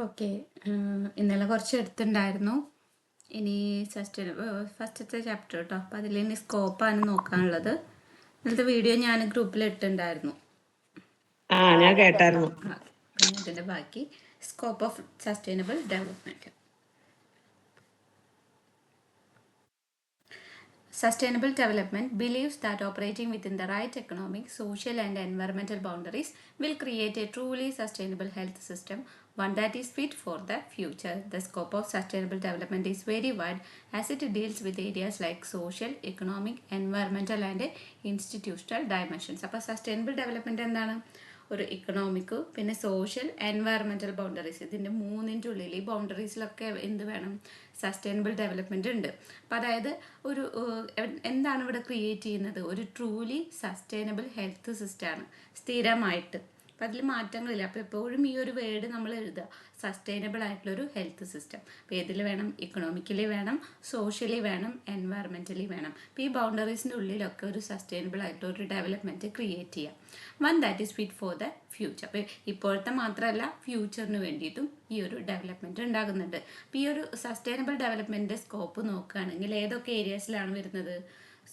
Okay. ഇന്നലെ കുറച്ച് എടുത്തിട്ടുണ്ടായിരുന്നു. ഇനി ഫസ്റ്റത്തെ ചാപ്റ്റർ കേട്ടോ. അപ്പോൾ അതിൽ ഇനി സ്കോപ്പാണ് നോക്കാനുള്ളത്. ഇന്നത്തെ വീഡിയോ ഞാൻ ഗ്രൂപ്പിൽ ഇട്ടിട്ടുണ്ടായിരുന്നു. ഞാൻ കേട്ടായിരുന്നു. പിന്നെ ഇതിൻ്റെ ബാക്കി scope of sustainable development. Sustainable development believes that operating within the right economic, social, and environmental boundaries will create a truly sustainable health system, one that is fit for the future. The scope of sustainable development is very wide as it deals with areas like social, economic, environmental, and institutional dimensions. അപ്പോൾ sustainable development എന്താണ്? ഒരു economic, പിന്നെ social, environmental boundaries, ഇതിൻ്റെ മൂന്നിൻ്റെ ഉള്ളിൽ ഈ ബൗണ്ടറീസിലൊക്കെ എന്ത് വേണം? സസ്റ്റൈനബിൾ ഡെവലപ്മെൻറ്റ് ഉണ്ട്. അപ്പം അതായത് ഒരു എന്താണ് ഇവിടെ ക്രിയേറ്റ് ചെയ്യുന്നത്? ഒരു ട്രൂലി സസ്റ്റൈനബിൾ ഹെൽത്ത് സിസ്റ്റമാണ് സ്ഥിരമായിട്ട്. അപ്പം അതിൽ മാറ്റങ്ങളില്ല. അപ്പോൾ എപ്പോഴും ഈ ഒരു വേർഡ് നമ്മൾ എഴുതുക, സസ്റ്റൈനബിൾ ആയിട്ടുള്ളൊരു ഹെൽത്ത് സിസ്റ്റം. അപ്പോൾ ഏതിൽ വേണം? ഇക്കണോമിക്കലി വേണം, സോഷ്യലി വേണം, എൻവയറമെൻ്റലി വേണം. അപ്പോൾ ഈ ബൗണ്ടറീസിൻ്റെ ഉള്ളിലൊക്കെ ഒരു സസ്റ്റൈനബിൾ ആയിട്ടൊരു ഡെവലപ്മെൻറ്റ് ക്രിയേറ്റ് ചെയ്യാം, one that is fit for the future. അപ്പോൾ ഇപ്പോഴത്തെ മാത്രമല്ല, ഫ്യൂച്ചറിന് വേണ്ടിയിട്ടും ഈ ഒരു ഡെവലപ്മെൻറ്റ് ഉണ്ടാകുന്നുണ്ട്. അപ്പോൾ ഈ ഒരു സസ്റ്റൈനബിൾ ഡെവലപ്മെൻറ്റിൻ്റെ സ്കോപ്പ് നോക്കുകയാണെങ്കിൽ ഏതൊക്കെ ഏരിയാസിലാണ് വരുന്നത്?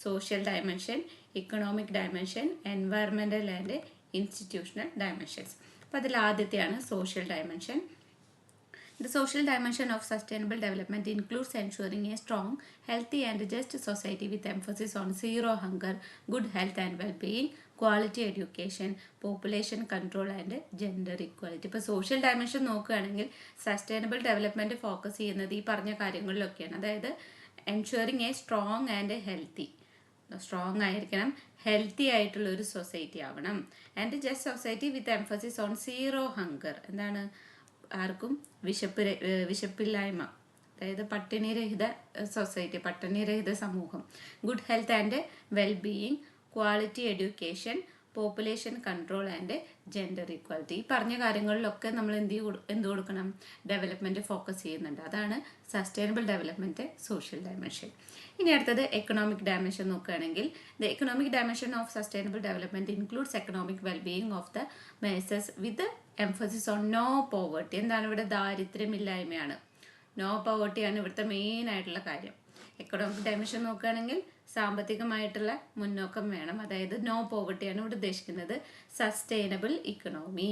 Social dimension, economic dimension, environmental and institutional dimensions. അപ്പോൾ അതിൽ ആദ്യത്തെയാണ് social dimension. The social dimension of sustainable development includes ensuring a strong, healthy and just society with emphasis on zero hunger, good health and well-being, quality education, population control and gender equality. ഇപ്പോൾ social dimension നോക്കുകയാണെങ്കിൽ sustainable development focus ചെയ്യുന്നത് ഈ പറഞ്ഞ കാര്യങ്ങളിലൊക്കെയാണ്. അതായത് ensuring A strong and healthy, strong ആയിരിക്കണം, healthy ആയിട്ടുള്ള ഒരു society ആവണം, and just society with emphasis on zero hunger. എന്താണ്? ആർക്കും വിശപ്പില്ലായ്മ, അതായത് പട്ടിണിരഹിത സൊസൈറ്റി, പട്ടിണിരഹിത സമൂഹം, good health and wellbeing, quality education, population control and gender equality. ഈ പറഞ്ഞ കാര്യങ്ങളിലൊക്കെ നമ്മൾ എന്ത് കൊടുക്കണം? ഡെവലപ്മെൻറ്റ് ഫോക്കസ് ചെയ്യുന്നുണ്ട്. അതാണ് സസ്റ്റൈനബിൾ ഡെവലപ്മെൻറ്റ് സോഷ്യൽ ഡയമെൻഷൻ. ഇനി അടുത്തത് എക്കണോമിക് ഡയമെൻഷൻ നോക്കുകയാണെങ്കിൽ the economic dimension of sustainable development includes economic wellbeing of the masses with emphasis on no poverty. എന്താണ് ഇവിടെ? ദാരിദ്ര്യമില്ലായ്മയാണ്. നോ പോവേർട്ടിയാണ് ഇവിടുത്തെ മെയിൻ ആയിട്ടുള്ള കാര്യം. എക്കണോമിക് ഡയമെൻഷൻ നോക്കുകയാണെങ്കിൽ സാമ്പത്തികമായിട്ടുള്ള മുന്നോക്കം വേണം, അതായത് നോ പോവർട്ടിയാണ് ഇവിടെ ഉദ്ദേശിക്കുന്നത്. Sustainable economy,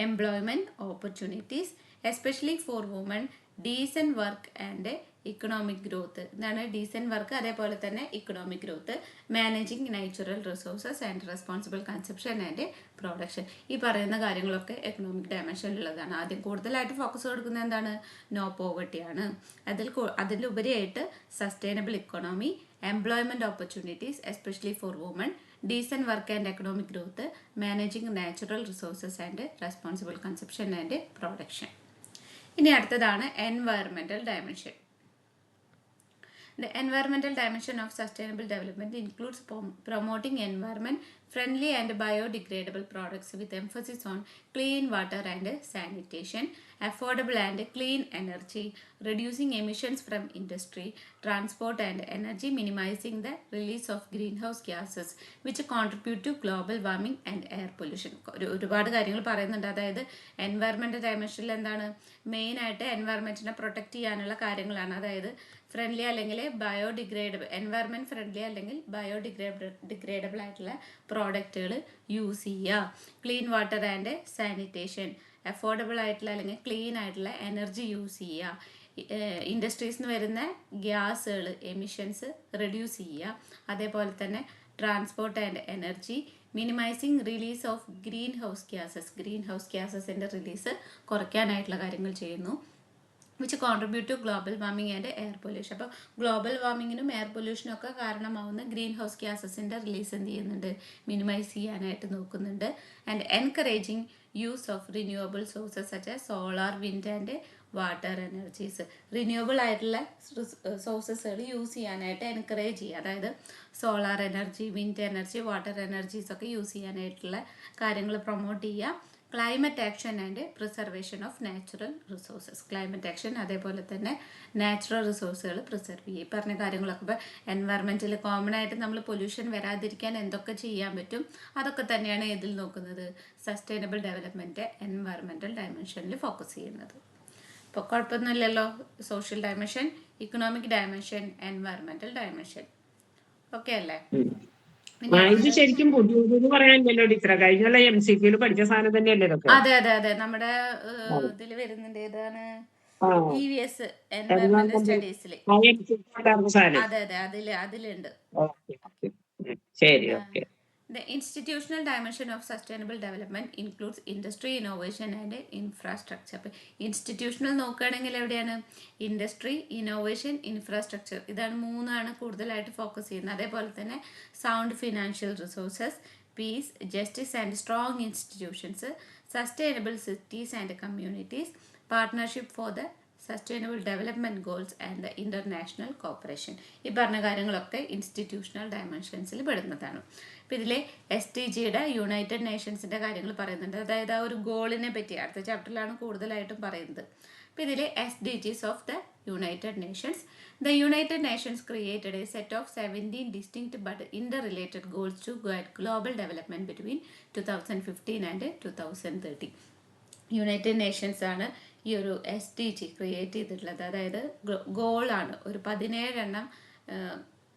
employment opportunities especially for woman, decent work and economic growth. എന്താണ് ഡീസൻറ്റ് വർക്ക്? അതേപോലെ തന്നെ economic growth, managing natural resources and responsible consumption and production. ഈ പറയുന്ന കാര്യങ്ങളൊക്കെ എക്കണോമിക് ഡയമെൻഷനിലുള്ളതാണ്. ആദ്യം കൂടുതലായിട്ട് ഫോക്കസ് കൊടുക്കുന്നത് എന്താണ്? നോ പോവർട്ടിയാണ്. അതിലുപരിയായിട്ട് sustainable economy, employment opportunities especially for woman, decent work and economic growth, managing natural resources and responsible consumption and production. ഇനി അടുത്തതാണ് environmental dimension. The environmental dimension of sustainable development includes promoting environment-friendly and biodegradable products with emphasis on clean water and sanitation, affordable and clean energy, reducing emissions from industry, transport and energy, minimizing the release of greenhouse gases which contribute to global warming and air pollution. ഒരുപാട് കാര്യങ്ങൾ പറയുന്നുണ്ട്. അതായത് environmental ഡയമെൻഷനിൽ എന്താണ് മെയിനായിട്ട്? എൻവയറമെൻറ്റിനെ protect ചെയ്യാനുള്ള കാര്യങ്ങളാണ്. അതായത് friendly അല്ലെങ്കിൽ ബയോഡിഗ്രേഡബിൾ, എൻവയറമെൻറ്റ് ഫ്രണ്ട്ലി അല്ലെങ്കിൽ ബയോഡിഗ്രേഡബിൾ ആയിട്ടുള്ള പ്രോഡക്റ്റുകൾ യൂസ് ചെയ്യുക, clean water and sanitation, affordable ആയിട്ടുള്ള അല്ലെങ്കിൽ ക്ലീൻ ആയിട്ടുള്ള എനർജി യൂസ് ചെയ്യുക, ഇൻഡസ്ട്രീസിൽ നിന്ന് വരുന്ന ഗ്യാസുകൾ എമിഷൻസ് റെഡ്യൂസ് ചെയ്യുക, അതേപോലെ തന്നെ transport and energy, minimising release of greenhouse ഗ്യാസസിൻ്റെ റിലീസ് കുറയ്ക്കാനായിട്ടുള്ള കാര്യങ്ങൾ ചെയ്യുന്നു, which contribute to global warming and air pollution. അപ്പോൾ ഗ്ലോബൽ വാർമിങ്ങിനും എയർ പൊല്യൂഷനും ഒക്കെ കാരണമാവുന്ന ഗ്രീൻ ഹൗസ് ഗ്യാസസിൻ്റെ റിലീസ് എന്ത് ചെയ്യുന്നുണ്ട്? മിനിമൈസ് ചെയ്യാനായിട്ട് നോക്കുന്നുണ്ട്. And encouraging use of renewable sources such as solar, wind and water energies. Renewable ആയിട്ടുള്ള സോഴ്സസുകൾ യൂസ് ചെയ്യാനായിട്ട് എൻകറേജ് ചെയ്യുക. അതായത് solar energy, wind energy, water energies ഒക്കെ യൂസ് ചെയ്യാനായിട്ടുള്ള കാര്യങ്ങൾ പ്രൊമോട്ട് ചെയ്യുക. Climate action and preservation of natural resources. Climate action അതേപോലെ തന്നെ നാച്ചുറൽ റിസോഴ്സുകൾ പ്രിസർവ് ചെയ്യുക. ഈ പറഞ്ഞ കാര്യങ്ങളൊക്കെ ഇപ്പോൾ എൻവയറമെൻറ്റിൽ കോമൺ ആയിട്ട് നമ്മൾ പൊല്യൂഷൻ വരാതിരിക്കാൻ എന്തൊക്കെ ചെയ്യാൻ പറ്റും അതൊക്കെ തന്നെയാണ് ഇതിൽ നോക്കുന്നത്. സസ്റ്റൈനബിൾ ഡെവലപ്മെൻറ്റ് എൻവയറമെൻറ്റൽ ഡയമെൻഷനിൽ ഫോക്കസ് ചെയ്യുന്നത്. ഇപ്പോൾ കുഴപ്പമൊന്നുമില്ലല്ലോ. Social dimension, economic dimension, environmental dimension okay അല്ലേ? ഇത് ശരിക്കും പുതിയതെന്ന് പറയാനില്ലല്ലോ ടീച്ചറെ, കഴിഞ്ഞുള്ള MCQ പഠിച്ച സാധനം തന്നെയല്ലേ ഇതൊക്കെ? അതെ അതെ അതെ, നമ്മുടെ ഇതിൽ വരുന്നുണ്ട്. ഏതാണ്? EVS എൻവയറമെന്റൽ സ്റ്റഡീസിൽ. അതെ അതെ, അതിലുണ്ട്. ശരി, okay. The institutional dimension of sustainable development includes industry, innovation and infrastructure. അപ്പോൾ ഇൻസ്റ്റിറ്റ്യൂഷണൽ നോക്കുകയാണെങ്കിൽ എവിടെയാണ്? Industry, innovation, infrastructure. ഇതാണ് മൂന്നാണ് കൂടുതലായിട്ട് ഫോക്കസ് ചെയ്യുന്നത്. അതേപോലെ തന്നെ sound financial resources, peace, justice and strong institutions, sustainable cities and communities, partnership for the sustainable development goals and the international cooperation. ഈ പറഞ്ഞ കാര്യങ്ങളൊക്കെ ഇൻസ്റ്റിറ്റ്യൂഷണൽ ഡയമെൻഷൻസിൽ പെടുന്നതാണ്. അപ്പോൾ ഇതിൽ SDGയുടെ യുണൈറ്റഡ് നേഷൻസിൻ്റെ കാര്യങ്ങൾ പറയുന്നുണ്ട്. അതായത് ആ ഒരു ഗോളിനെ പറ്റി അടുത്ത ചാപ്റ്ററിലാണ് കൂടുതലായിട്ടും പറയുന്നത്. അപ്പോൾ ഇതിൽ SDGs of the United Nations. The United Nations created a set of 17 distinct but interrelated goals to guide global development between 2015 and 2030. United Nations ആണ് ഈ ഒരു SDG ക്രിയേറ്റ് ചെയ്തിട്ടുള്ളത്. അതായത് ഗോളാണ്. ഒരു 17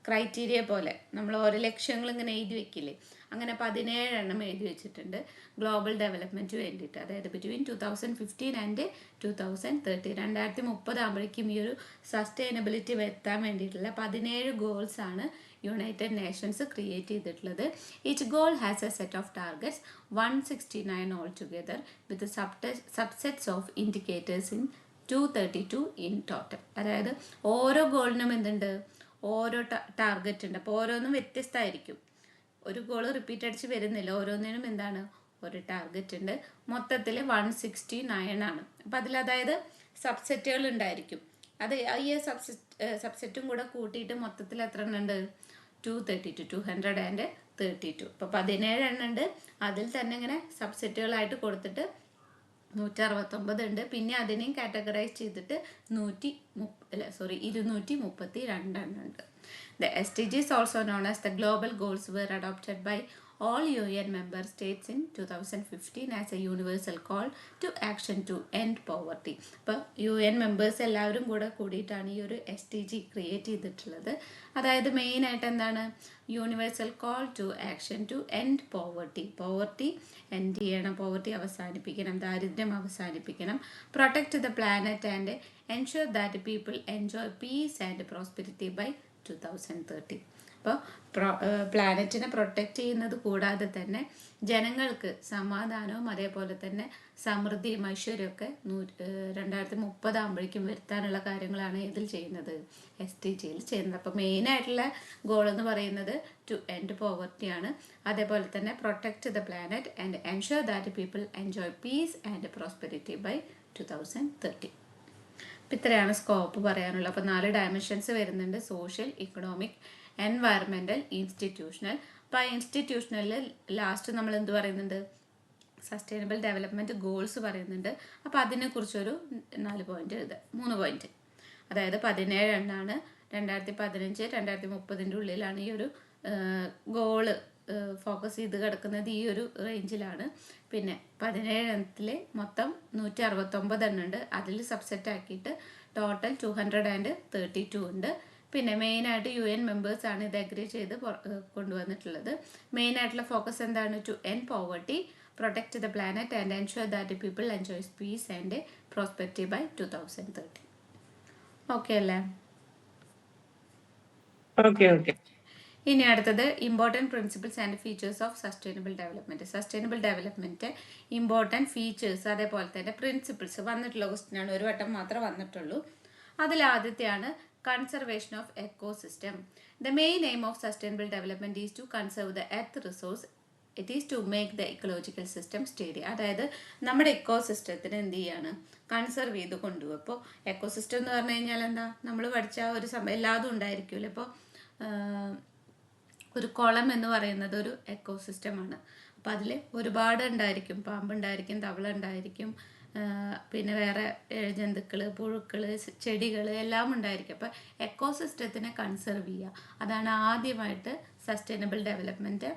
ക്രൈറ്റീരിയ പോലെ നമ്മൾ ഓരോ ലക്ഷ്യങ്ങൾ ഇങ്ങനെ എഴുതി വെക്കില്ലേ, അങ്ങനെ 17 എഴുതി വെച്ചിട്ടുണ്ട് ഗ്ലോബൽ ഡെവലപ്മെൻറ്റ് വേണ്ടിയിട്ട്. അതായത് ബിറ്റ്വീൻ 2015 ആൻഡ് 2030, 2030 ആകുമ്പോഴേക്കും ഈ ഒരു സസ്റ്റൈനബിലിറ്റി വരുത്താൻ വേണ്ടിയിട്ടുള്ള 17 ഗോൾസാണ് യുണൈറ്റഡ് നേഷൻസ് ക്രിയേറ്റ് ചെയ്തിട്ടുള്ളത്. Each goal has A set of targets 169 all together with subsets of indicators in 232 in total. അതായത് ഓരോ ഗോളിനും എന്തുണ്ട്? ഓരോ ടാർഗറ്റ് ഉണ്ട്. അപ്പോൾ ഓരോന്നും വ്യത്യസ്തമായിരിക്കും. ഒരു ഗോൾ റിപ്പീറ്റ് അടിച്ച് വരുന്നില്ല. ഓരോന്നിനും എന്താണ്? ഒരു ടാർഗറ്റ് ഉണ്ട്. മൊത്തത്തിൽ 169 ആണ്. അപ്പം അതിലതായത് സബ്സെറ്റുകൾ ഉണ്ടായിരിക്കും. അത് ഈ സബ്സെറ്റും കൂടെ കൂട്ടിയിട്ട് മൊത്തത്തിൽ എത്ര എണ്ണം ഉണ്ട്? 232. അപ്പോൾ 17 ഉണ്ട്. അതിൽ തന്നെ ഇങ്ങനെ സബ്സെറ്റുകളായിട്ട് കൊടുത്തിട്ട് 169 ഉണ്ട്. പിന്നെ അതിനെയും കാറ്റഗറൈസ് ചെയ്തിട്ട് 232 ഉണ്ട്. The SDGs, also known as the global goals, were adopted by all UN member states in 2015 as a universal call to action to end poverty. അപ്പോൾ UN മെമ്പേഴ്സ് എല്ലാവരും കൂടിയിട്ടാണ് ഈ ഒരു SDG ക്രിയേറ്റ് ചെയ്തിട്ടുള്ളത്. അതായത് മെയിനായിട്ട് എന്താണ്? Universal call to action to end poverty end ചെയ്യണം, പോവർട്ടി അവസാനിപ്പിക്കണം, ദാരിദ്ര്യം അവസാനിപ്പിക്കണം, protect the planet and ensure that people enjoy peace and prosperity by 2030. അപ്പോൾ പ്ലാനറ്റിനെ പ്രൊട്ടക്റ്റ് ചെയ്യുന്നത് കൂടാതെ തന്നെ ജനങ്ങൾക്ക് സമാധാനവും അതേപോലെ തന്നെ സമൃദ്ധിയും ഐശ്വര്യമൊക്കെ 2030 ആകുമ്പോഴേക്കും വരുത്താനുള്ള കാര്യങ്ങളാണ് ഇതിൽ ചെയ്യുന്നത്, SDGയിൽ ചെയ്യുന്നത്. അപ്പോൾ മെയിനായിട്ടുള്ള ഗോൾ എന്ന് പറയുന്നത് ടു എൻഡ് പോവർട്ടിയാണ്. അതേപോലെ തന്നെ protect the planet and ensure that people enjoy peace and prosperity by 2030. അപ്പം ഇത്രയാണ് സ്കോപ്പ് പറയാനുള്ളത്. അപ്പോൾ 4 ഡയമെൻഷൻസ് വരുന്നുണ്ട്: സോഷ്യൽ, ഇക്കണോമിക്, എൻവയറമെൻറ്റൽ, ഇൻസ്റ്റിറ്റ്യൂഷണൽ. അപ്പോൾ ആ ഇൻസ്റ്റിറ്റ്യൂഷണലിൽ ലാസ്റ്റ് നമ്മൾ എന്ത് പറയുന്നുണ്ട്? സസ്റ്റൈനബിൾ ഡെവലപ്മെൻറ്റ് ഗോൾസ് പറയുന്നുണ്ട്. അപ്പോൾ അതിനെക്കുറിച്ചൊരു 4 പോയിന്റ് എഴുതുക, 3 പോയിന്റ്. അതായത് 17 എണ്ണാണ്. 2015 2030 ഉള്ളിലാണ് ഈ ഒരു ഗോള് ഫോക്കസ് ചെയ്ത് കിടക്കുന്നത്. ഈ ഒരു റേഞ്ചിലാണ്. പിന്നെ 17 മൊത്തം 169 ഉണ്ട്. അതിൽ സബ്സെറ്റ് ആക്കിയിട്ട് ടോട്ടൽ 232 ഉണ്ട്. പിന്നെ മെയിനായിട്ട് UN മെമ്പേഴ്സാണ് ഇത് അഗ്രി ചെയ്ത് കൊണ്ടുവന്നിട്ടുള്ളത്. മെയിനായിട്ടുള്ള ഫോക്കസ് എന്താണ്? To end poverty, protect the planet and ensure that people enjoys peace and prosperity by 2030. Okay അല്ലേ? ഓക്കെ. ഇനി അടുത്തത് important principles and features of sustainable development. Sustainable development important features അതേപോലെ തന്നെ പ്രിൻസിപ്പിൾസ് വന്നിട്ടുള്ള ക്വസ്റ്റ്യനാണ്. ഒരു വട്ടം മാത്രമേ വന്നിട്ടുള്ളൂ. അതിൽ ആദ്യത്തെയാണ് conservation of ecosystem. The main aim of sustainable development is to conserve the earth resource. It is to make the ecological system steady. അതായത് നമ്മുടെ എക്കോസിസ്റ്റത്തിന് എന്ത് ചെയ്യാണ്? കൺസർവ് ചെയ്ത് കൊണ്ടുപോകും. അപ്പോൾ എക്കോസിസ്റ്റം എന്ന് പറഞ്ഞു കഴിഞ്ഞാൽ എന്താ? നമ്മൾ പഠിച്ച ഒരു സമയം എല്ലാതും ഉണ്ടായിരിക്കുമല്ലോ. ഇപ്പോൾ ഒരു കുളം എന്ന് പറയുന്നത് ഒരു എക്കോസിസ്റ്റമാണ്. അപ്പോൾ അതിൽ ഒരുപാട് ഉണ്ടായിരിക്കും, പാമ്പുണ്ടായിരിക്കും, തവള ഉണ്ടായിരിക്കും, പിന്നെ വേറെ ജന്തുക്കൾ, പുഴുക്കൾ, ചെടികൾ എല്ലാം ഉണ്ടായിരിക്കും. അപ്പോൾ എക്കോസിസ്റ്റത്തിനെ കൺസർവ് ചെയ്യുക, അതാണ് ആദ്യമായിട്ട് സസ്റ്റൈനബിൾ ഡെവലപ്മെൻറ്റ്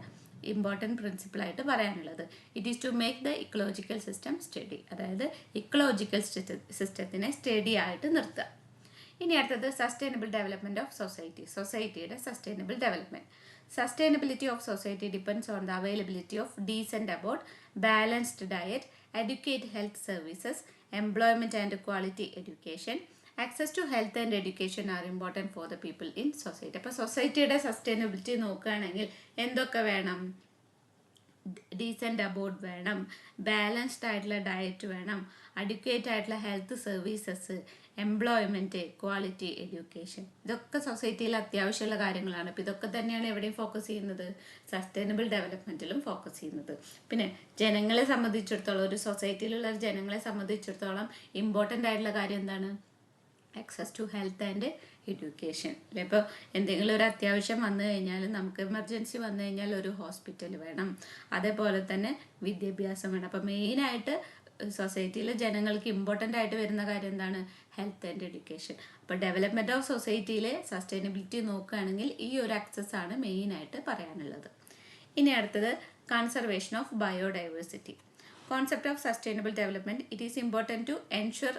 ഇമ്പോർട്ടൻറ്റ് പ്രിൻസിപ്പിളായിട്ട് പറയാനുള്ളത്. It is to make the ecological system study, അതായത് ഇക്കോളജിക്കൽ സിസ്റ്റത്തിനെ സ്റ്റഡി ആയിട്ട് നിർത്തുക. ഇനി അടുത്തത് സസ്റ്റൈനബിൾ ഡെവലപ്മെൻറ്റ് ഓഫ് സൊസൈറ്റി, സൊസൈറ്റിയുടെ sustainable development. Sustainability of society depends on the availability of decent abode, balanced diet, adequate health services, employment and quality education. Access to health and education are important for the people in society. അപ്പോൾ സൊസൈറ്റിയുടെ sustainability നോക്കുകയാണെങ്കിൽ എന്തൊക്കെ വേണം? Decent aboard വേണം, balanced ആയിട്ടുള്ള diet വേണം, adequate ആയിട്ടുള്ള health services, employment, quality education. ഇതൊക്കെ സൊസൈറ്റിയിൽ അത്യാവശ്യമുള്ള കാര്യങ്ങളാണ്. അപ്പോൾ ഇതൊക്കെ തന്നെയാണ് എവിടെയും ഫോക്കസ് ചെയ്യുന്നത്? സസ്റ്റൈനബിൾ ഡെവലപ്മെൻറ്റിലും ഫോക്കസ് ചെയ്യുന്നത്. പിന്നെ ജനങ്ങളെ സംബന്ധിച്ചിടത്തോളം, ഒരു സൊസൈറ്റിയിലുള്ള ജനങ്ങളെ സംബന്ധിച്ചിടത്തോളം ഇമ്പോർട്ടൻ്റ് ആയിട്ടുള്ള കാര്യം എന്താണ്? Access to health and education അല്ലേ. ഇപ്പോൾ എന്തെങ്കിലും ഒരു അത്യാവശ്യം വന്നു കഴിഞ്ഞാൽ, നമുക്ക് എമർജൻസി വന്നു കഴിഞ്ഞാൽ ഒരു ഹോസ്പിറ്റൽ വേണം, അതേപോലെ തന്നെ വിദ്യാഭ്യാസം വേണം. അപ്പോൾ മെയിനായിട്ട് സൊസൈറ്റിയിൽ ജനങ്ങൾക്ക് ഇമ്പോർട്ടൻ്റ് ആയിട്ട് വരുന്ന കാര്യം എന്താണ്? Health and education. അപ്പോൾ ഡെവലപ്മെൻറ്റ് ഓഫ് സൊസൈറ്റിയിലെ സസ്റ്റൈനബിലിറ്റി നോക്കുകയാണെങ്കിൽ ഈ ഒരു ആക്സസ് ആണ് മെയിനായിട്ട് പറയാനുള്ളത്. ഇനി അടുത്തത് conservation of biodiversity. Concept of sustainable development. It is important to ensure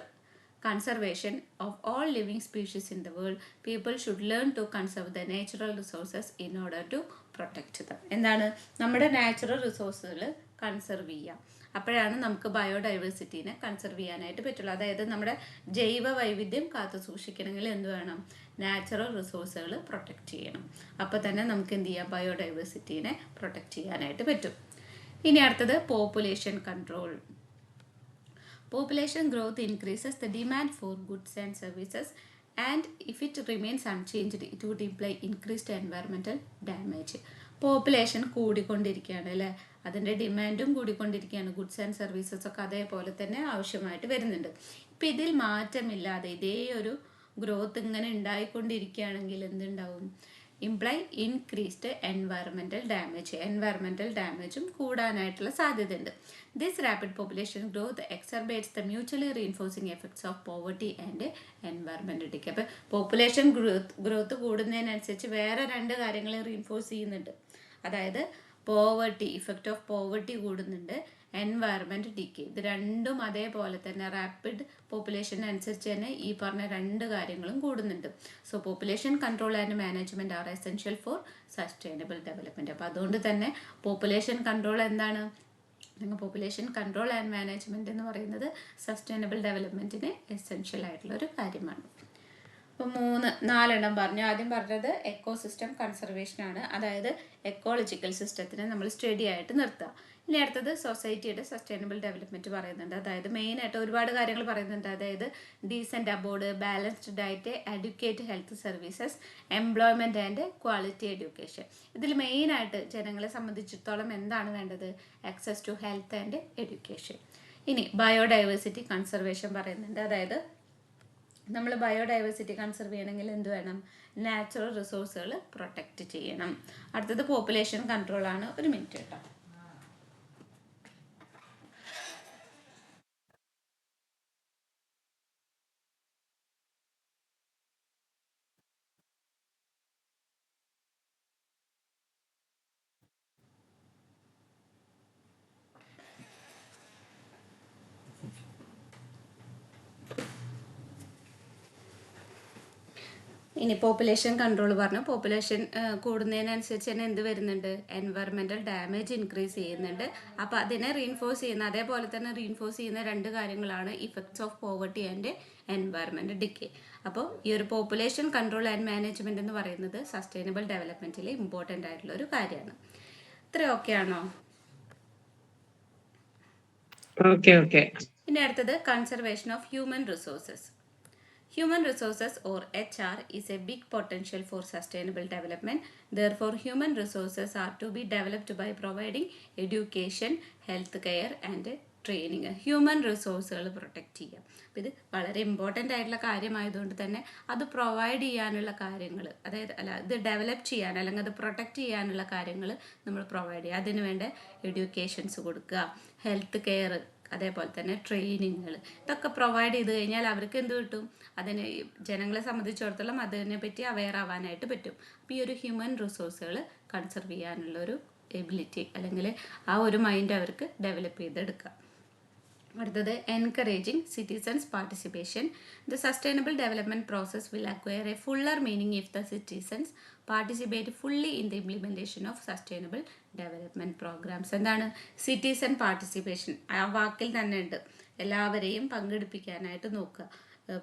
conservation of all living species in the world. People should learn to conserve the natural resources in order to protect them. എന്താണ്? നമ്മുടെ natural റിസോഴ്സുകൾ conserve ചെയ്യാം, അപ്പോഴാണ് നമുക്ക് ബയോഡൈവേഴ്സിറ്റീനെ conserve ചെയ്യാനായിട്ട് പറ്റുള്ളൂ. അതായത് നമ്മുടെ ജൈവ വൈവിധ്യം കാത്തു സൂക്ഷിക്കണമെങ്കിൽ എന്ത് വേണം? നാച്ചുറൽ റിസോഴ്സുകൾ പ്രൊട്ടക്റ്റ് ചെയ്യണം. അപ്പോൾ തന്നെ നമുക്ക് എന്ത് ചെയ്യാം? ബയോഡൈവേഴ്സിറ്റീനെ പ്രൊട്ടക്റ്റ് ചെയ്യാനായിട്ട് പറ്റും. ഇനി അടുത്തത് population control. Population growth increases the demand for goods and services, and if it remains unchanged, it would imply increased environmental damage. Population കൂടിക്കൊണ്ടിരിക്കുകയാണ് അല്ലേ, അതിൻ്റെ ഡിമാൻഡും കൂടിക്കൊണ്ടിരിക്കുകയാണ്, ഗുഡ്സ് ആൻഡ് സർവീസസ് ഒക്കെ അതേപോലെ തന്നെ ആവശ്യമായിട്ട് വരുന്നുണ്ട്. ഇപ്പം ഇതിൽ മാറ്റമില്ലാതെ ഇതേ ഒരു ഗ്രോത്ത് ഇങ്ങനെ ഉണ്ടായിക്കൊണ്ടിരിക്കുകയാണെങ്കിൽ എന്തുണ്ടാവും? Imply increased environmental damage, environmental ഡാമേജും കൂടാനായിട്ടുള്ള സാധ്യതയുണ്ട്. This rapid population growth exacerbates the mutually reinforcing effects of poverty and environmental decay. അപ്പോൾ പോപ്പുലേഷൻ ഗ്രോത്ത് കൂടുന്നതിനനുസരിച്ച് വേറെ രണ്ട് കാര്യങ്ങൾ റീഇൻഫോഴ്സ് ചെയ്യുന്നുണ്ട്. അതായത് പോവർട്ടി, ഇഫക്റ്റ് ഓഫ് പോവർട്ടി കൂടുന്നുണ്ട്, എൻവയറമെൻറ്റ് ഡിക്കേ. ഇത് രണ്ടും അതേപോലെ തന്നെ റാപ്പിഡ് പോപ്പുലേഷനനുസരിച്ച് തന്നെ ഈ പറഞ്ഞ രണ്ട് കാര്യങ്ങളും കൂടുന്നുണ്ട്. So population control and management are essential for sustainable development. അപ്പോൾ അതുകൊണ്ട് തന്നെ പോപ്പുലേഷൻ കൺട്രോൾ എന്താണ്? പോപ്പുലേഷൻ കൺട്രോൾ ആൻഡ് മാനേജ്മെൻറ്റ് എന്ന് പറയുന്നത് സസ്റ്റൈനബിൾ ഡെവലപ്മെൻറ്റിന് എസെൻഷ്യൽ ആയിട്ടുള്ളൊരു കാര്യമാണ്. അപ്പോൾ നാലെണ്ണം പറഞ്ഞു. ആദ്യം പറഞ്ഞത് എക്കോസിസ്റ്റം കൺസർവേഷനാണ്, അതായത് എക്കോളജിക്കൽ സിസ്റ്റത്തിനെ നമ്മൾ സ്റ്റഡി ആയിട്ട് നിർത്തുക. ഇനി അടുത്തത് സൊസൈറ്റിയുടെ സസ്റ്റൈനബിൾ ഡെവലപ്മെൻറ്റ് പറയുന്നുണ്ട്. അതായത് മെയിനായിട്ട് ഒരുപാട് കാര്യങ്ങൾ പറയുന്നുണ്ട്. അതായത് decent abode, balanced diet, adequate health services, employment and quality education. ഇതിൽ മെയിനായിട്ട് ജനങ്ങളെ സംബന്ധിച്ചിടത്തോളം എന്താണ് വേണ്ടത്? Access to health and education. ഇനി ബയോഡൈവേഴ്സിറ്റി കൺസർവേഷൻ പറയുന്നുണ്ട്. അതായത് നമ്മൾ ബയോഡൈവേഴ്സിറ്റി കൺസർവ് ചെയ്യണമെങ്കിൽ എന്ത് വേണം? നാച്ചുറൽ റിസോഴ്സുകൾ പ്രൊട്ടക്റ്റ് ചെയ്യണം. അടുത്തത് പോപ്പുലേഷൻ കൺട്രോൾ ആണ്. ഒരു മിനിറ്റ് കേട്ടോ. ഇനി പോപ്പുലേഷൻ കൺട്രോൾ പറഞ്ഞു. പോപ്പുലേഷൻ കൂടുന്നതിനനുസരിച്ച് തന്നെ എന്ത് വരുന്നുണ്ട്? എൻവയറമെൻറ്റൽ ഡാമേജ് ഇൻക്രീസ് ചെയ്യുന്നുണ്ട്. അപ്പോൾ അതിനെ റീഇൻഫോഴ്സ് ചെയ്യുന്ന, അതേപോലെ തന്നെ റീഇൻഫോഴ്സ് ചെയ്യുന്ന രണ്ട് കാര്യങ്ങളാണ് effects of poverty and environment decay. അപ്പോൾ ഈ ഒരു പോപ്പുലേഷൻ കൺട്രോൾ ആൻഡ് മാനേജ്മെൻറ്റ് എന്ന് പറയുന്നത് സസ്റ്റൈനബിൾ ഡെവലപ്മെൻറ്റിൽ ഇമ്പോർട്ടൻ്റ് ആയിട്ടുള്ള ഒരു കാര്യമാണ്. ഇത്ര ഓക്കെ ആണോ? ഇനി അടുത്തത് conservation of human resources. Human resources or HR is a big potential for sustainable development. Therefore, human resources are to be developed by providing education, health care and training, human റിസോഴ്സുകൾ protect ചെയ്യുക. അപ്പോൾ ഇത് വളരെ important ആയിട്ടുള്ള കാര്യമായതുകൊണ്ട് തന്നെ അത് provide ചെയ്യാനുള്ള കാര്യങ്ങൾ, അതായത് ഇത് ഡെവലപ്പ് ചെയ്യാൻ അല്ലെങ്കിൽ അത് പ്രൊട്ടക്റ്റ് ചെയ്യാനുള്ള കാര്യങ്ങൾ നമ്മൾ പ്രൊവൈഡ് ചെയ്യുക. അതിന് വേണ്ട എഡ്യൂക്കേഷൻസ് കൊടുക്കുക, ഹെൽത്ത് കെയർ, അതേപോലെ തന്നെ ട്രെയിനിങ്ങുകൾ, ഇതൊക്കെ പ്രൊവൈഡ് ചെയ്ത് കഴിഞ്ഞാൽ അവർക്ക് എന്ത് കിട്ടും, അതിന് ജനങ്ങളെ സംബന്ധിച്ചിടത്തോളം അതിനെപ്പറ്റി അവെയർ ആവാനായിട്ട് പറ്റും. അപ്പോൾ ഈ ഒരു ഹ്യൂമൻ റിസോഴ്സുകൾ കൺസർവ് ചെയ്യാനുള്ള ഒരു എബിലിറ്റി അല്ലെങ്കിൽ ആ ഒരു മൈൻഡ് അവർക്ക് ഡെവലപ്പ് ചെയ്തെടുക്കുക. അടുത്തത് encouraging citizens participation. The sustainable development process will acquire a fuller meaning if the citizens participate fully in the implementation of sustainable development programmes. എന്താണ് സിറ്റിസൺ പാർട്ടിസിപ്പേഷൻ? ആ വാക്കിൽ തന്നെ ഉണ്ട്, എല്ലാവരെയും പങ്കെടുപ്പിക്കാനായിട്ട് നോക്കുക.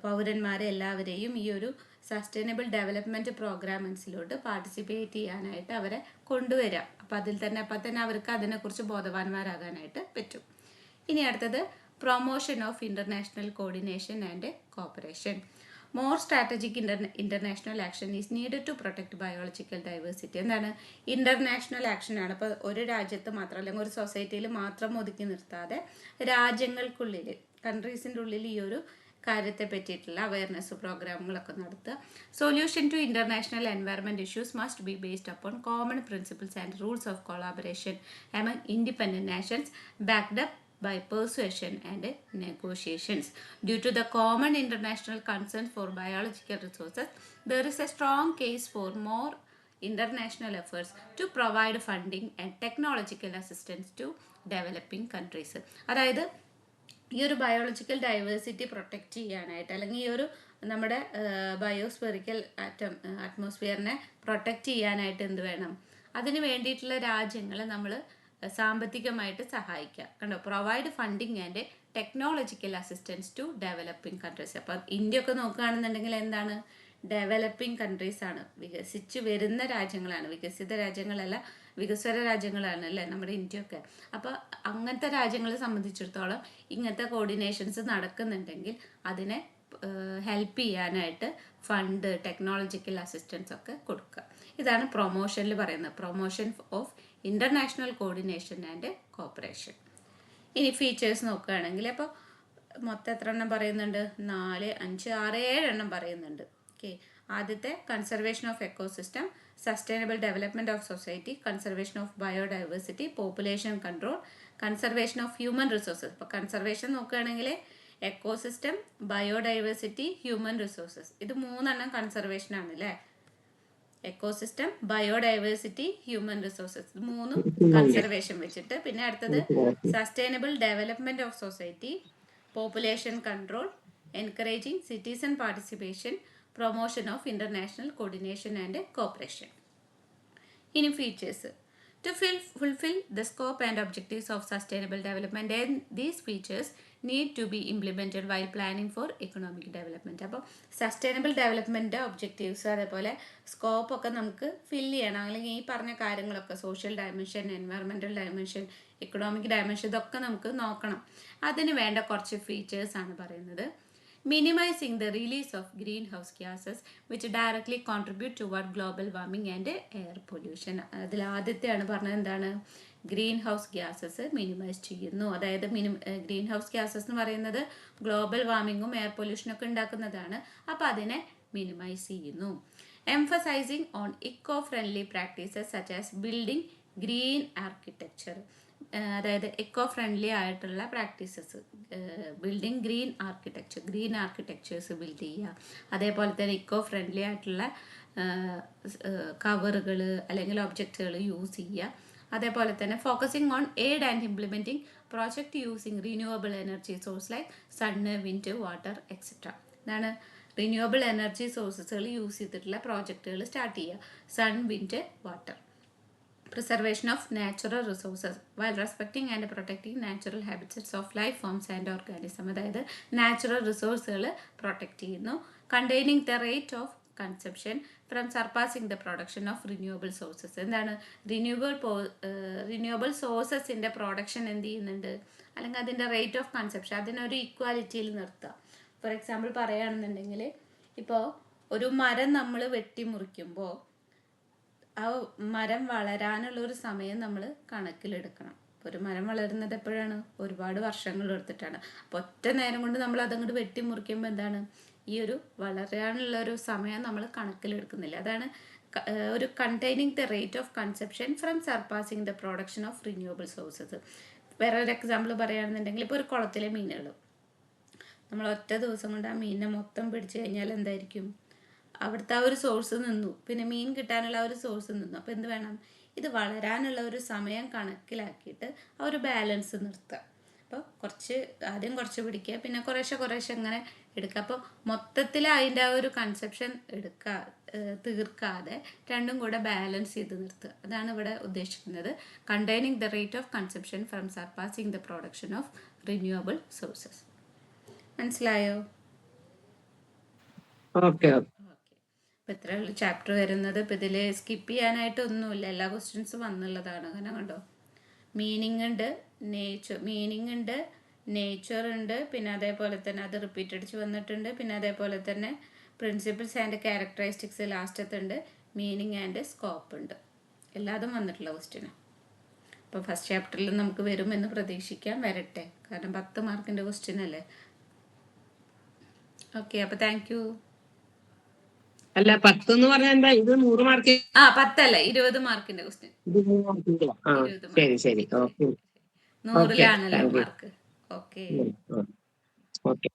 പൗരന്മാരെ എല്ലാവരെയും ഈ ഒരു സസ്റ്റൈനബിൾ ഡെവലപ്മെൻറ്റ് പ്രോഗ്രാംസിലോട്ട് പാർട്ടിസിപ്പേറ്റ് ചെയ്യാനായിട്ട് അവരെ കൊണ്ടുവരാം. അപ്പോൾ തന്നെ അവർക്ക് അതിനെക്കുറിച്ച് ബോധവാന്മാരാകാനായിട്ട് പറ്റും. ഇനി അടുത്തത് promotion of international coordination and cooperation. More strategic international action is needed to protect biological diversity. എന്താണ് ഇൻ്റർനാഷണൽ ആക്ഷനാണ്. ഇപ്പോൾ ഒരു രാജ്യത്ത് മാത്രം അല്ലെങ്കിൽ ഒരു സൊസൈറ്റിയിൽ മാത്രം ഒതുക്കി നിർത്താതെ രാജ്യങ്ങൾക്കുള്ളിൽ, കൺട്രീസിൻ്റെ ഉള്ളിൽ ഈ ഒരു കാര്യത്തെ പറ്റിയിട്ടുള്ള അവയർനെസ് പ്രോഗ്രാമുകളൊക്കെ നടത്തുക. Solution to international environment issues must be based upon common principles and rules of collaboration among independent nations backed up by persuasion and negotiations. Due to the common international concern for biological resources, there is a strong case for more international efforts to provide funding and technological assistance to developing countries. അതായത് ഈ ഒരു biological diversity protect ചെയ്യാനായിട്ട് അല്ലെങ്കിൽ ഈ ഒരു നമ്മുടെ ബയോസ്ഫെറിക്കൽ അറ്റ്മോസ്ഫിയറിനെ protect ചെയ്യാനായിട്ട് എന്ത് വേണം, അതിന് വേണ്ടിയിട്ടുള്ള രാജ്യങ്ങളെ നമ്മൾ സാമ്പത്തികമായിട്ട് സഹായിക്കുക. കണ്ടോ, provide funding and technological assistance to developing countries. അപ്പോൾ ഇന്ത്യ ഒക്കെ നോക്കുകയാണെന്നുണ്ടെങ്കിൽ എന്താണ്, ഡെവലപ്പിംഗ് കൺട്രീസ് ആണ്, വികസിച്ച് വരുന്ന രാജ്യങ്ങളാണ്, വികസിത രാജ്യങ്ങളല്ല, വികസ്വര രാജ്യങ്ങളാണ് അല്ലേ നമ്മുടെ ഇന്ത്യയൊക്കെ. അപ്പോൾ അങ്ങനത്തെ രാജ്യങ്ങളെ സംബന്ധിച്ചിടത്തോളം ഇങ്ങനത്തെ കോർഡിനേഷൻസ് നടക്കുന്നുണ്ടെങ്കിൽ അതിനെ ഹെൽപ്പ് ചെയ്യാനായിട്ട് ഫണ്ട്, ടെക്നോളജിക്കൽ അസിസ്റ്റൻസ് ഒക്കെ കൊടുക്കുക. ഇതാണ് പ്രൊമോഷനിൽ പറയുന്നത്, promotion of international coordination and corporation. ഇനി ഫീച്ചേഴ്സ് നോക്കുകയാണെങ്കിൽ അപ്പോൾ മൊത്തം എത്ര എണ്ണം പറയുന്നുണ്ട്, 4, 5, 6, 7 എണ്ണം പറയുന്നുണ്ട്. ഓക്കെ, ആദ്യത്തെ conservation of ecosystem, sustainable development of society, conservation of biodiversity, population control, conservation of human resources. ഇപ്പോൾ കൺസർവേഷൻ നോക്കുകയാണെങ്കിൽ എക്കോസിസ്റ്റം, ബയോഡൈവേഴ്സിറ്റി, ഹ്യൂമൻ റിസോഴ്സസ്, ഇത് 3 എണ്ണം കൺസർവേഷൻ ആണ് അല്ലേ. Ecosystem, biodiversity, human resources, 3 conservation വെച്ചിട്ട്. പിന്നെ അടുത്തത് sustainable development of society, population control, encouraging citizen participation, promotion of international coordination and corporation. ഇനി features. To fulfill the scope and objectives of sustainable development, and these features need to be implemented while planning for economic development. അപ്പോൾ sustainable development objectives അതേപോലെ സ്കോപ്പൊക്കെ നമുക്ക് fill ചെയ്യണം. അല്ലെങ്കിൽ ഈ പറഞ്ഞ കാര്യങ്ങളൊക്കെ social dimension, environmental dimension, economic dimension, ഇതൊക്കെ നമുക്ക് നോക്കണം. അതിന് വേണ്ട കുറച്ച് ഫീച്ചേഴ്സാണ് പറയുന്നത്. Minimizing the release of greenhouse gases which directly contribute toward global warming and air pollution. അതിൽ ആദ്യത്തെയാണ് പറഞ്ഞത് എന്താണ്, ഗ്രീൻ ഹൗസ് ഗ്യാസസ് മിനിമൈസ് ചെയ്യുന്നു. അതായത് ഗ്രീൻ ഹൗസ് ഗ്യാസസ് എന്ന് പറയുന്നത് ഗ്ലോബൽ വാർമിങ്ങും എയർ പൊല്യൂഷനൊക്കെ ഉണ്ടാക്കുന്നതാണ്. അപ്പോൾ അതിനെ മിനിമൈസ് ചെയ്യുന്നു. Emphasising on eco friendly practices such as building green architecture. അതായത് എക്കോ ഫ്രണ്ട്ലി ആയിട്ടുള്ള practices, building green architectures build ചെയ്യുക. അതേപോലെ തന്നെ ഇക്കോ ഫ്രണ്ട്ലി ആയിട്ടുള്ള കവറുകൾ അല്ലെങ്കിൽ ഒബ്ജക്റ്റുകൾ യൂസ് ചെയ്യുക. അതേപോലെ തന്നെ focusing on aid and implementing project using renewable energy source like sun, wind, water etcetera. ഇതാണ് റിന്യൂവബിൾ എനർജി സോഴ്സസുകൾ യൂസ് ചെയ്തിട്ടുള്ള പ്രോജക്റ്റുകൾ സ്റ്റാർട്ട് ചെയ്യുക. Sun, wind, water. Preservation of natural resources while respecting and protecting natural habitats of life forms and organisms. അതായത് natural റിസോഴ്സുകൾ protect ചെയ്യുന്നു. Containing the rate of consumption from surpassing the production of renewable sources. എന്താണ് renewable സോഴ്സസിൻ്റെ production എന്ത് ചെയ്യുന്നുണ്ട്, അല്ലെങ്കിൽ അതിൻ്റെ rate of consumption അതിനൊരു ഇക്വാലിറ്റിയിൽ നിർത്തുക. ഫോർ എക്സാമ്പിൾ പറയുകയാണെന്നുണ്ടെങ്കിൽ ഇപ്പോൾ ഒരു മരം നമ്മൾ വെട്ടിമുറിക്കുമ്പോൾ ആ മരം വളരാനുള്ളൊരു സമയം നമ്മൾ കണക്കിലെടുക്കണം. ഒരു മരം വളരുന്നത് എപ്പോഴാണ്? ഒരുപാട് വർഷങ്ങൾ എടുത്തിട്ടാണ്. അപ്പോൾ ഒറ്റ നേരം കൊണ്ട് നമ്മൾ അതങ്ങോട്ട് വെട്ടിമുറിക്കുമ്പോൾ എന്താണ്, ഈ ഒരു വളരാനുള്ള ഒരു സമയം നമ്മൾ കണക്കിലെടുക്കുന്നില്ല. അതാണ് ഒരു containing the rate of consumption from surpassing the production of renewable sources. വേറെ ഒരു എക്സാമ്പിൾ പറയുകയാണെന്നുണ്ടെങ്കിൽ, ഇപ്പോൾ ഒരു കുളത്തിലെ മീനുകൾ നമ്മൾ ഒറ്റ ദിവസം കൊണ്ട് ആ മീനിനെ മൊത്തം പിടിച്ചു കഴിഞ്ഞാൽ എന്തായിരിക്കും? അവിടുത്തെ ആ ഒരു സോഴ്സ് നിന്നു, പിന്നെ മീൻ കിട്ടാനുള്ള ആ ഒരു സോഴ്സ് നിന്നു. അപ്പോൾ എന്ത് വേണം? ഇത് വളരാനുള്ള ഒരു സമയം കണക്കിലാക്കിയിട്ട് ആ ഒരു ബാലൻസ് നിർത്തുക. അപ്പോൾ ആദ്യം കുറച്ച് പിടിക്കുക, പിന്നെ കുറേശ്ശെ ഇങ്ങനെ എടുക്കുക. അപ്പോൾ മൊത്തത്തിൽ അതിൻ്റെ ആ ഒരു കൺസെപ്ഷൻ തീർക്കാതെ രണ്ടും കൂടെ ബാലൻസ് ചെയ്ത് നിർത്തുക. അതാണ് ഇവിടെ ഉദ്ദേശിക്കുന്നത്. Containing the rate of consumption from surpassing the production of renewable sources. മനസ്സിലായോ? ഓക്കെ. ഇപ്പം ഇത്ര ഉള്ളു ചാപ്റ്റർ വരുന്നത്. ഇപ്പം ഇതിൽ സ്കിപ്പ് ചെയ്യാനായിട്ട് ഒന്നുമില്ല, എല്ലാ ക്വസ്റ്റ്യൻസും വന്നുള്ളതാണ്. കാരണം കണ്ടോ, മീനിങ് ഉണ്ട്, നേച്ചർ ഉണ്ട്, പിന്നെ അതേപോലെ തന്നെ അത് റിപ്പീറ്റ് അടിച്ച് വന്നിട്ടുണ്ട്. പിന്നെ അതേപോലെ തന്നെ പ്രിൻസിപ്പിൾസ് ആൻഡ് ക്യാരക്ടറിസ്റ്റിക്സ് ലാസ്റ്റത്തുണ്ട്, മീനിങ് ആൻഡ് സ്കോപ്പ് ഉണ്ട്. എല്ലാതും വന്നിട്ടുള്ള ക്വസ്റ്റ്യനാണ്. അപ്പോൾ ഫസ്റ്റ് ചാപ്റ്ററിൽ നമുക്ക് വരുമെന്ന് പ്രതീക്ഷിക്കാം. വരട്ടെ, കാരണം 10 മാർക്കിൻ്റെ ക്വസ്റ്റ്യൻ അല്ലേ. ഓക്കെ, അപ്പോൾ താങ്ക് യു. അല്ല 10 എന്ന് പറഞ്ഞാൽ എന്താ? ഇത് 100 മാർക്ക്? 10 അല്ല, 20 മാർക്കിന്റെ ക്വസ്റ്റ്യൻ. ശരി. ഓക്കെ. 100-ലാണല്ലോ മാർക്ക്. ഓക്കെ. ഓക്കെ.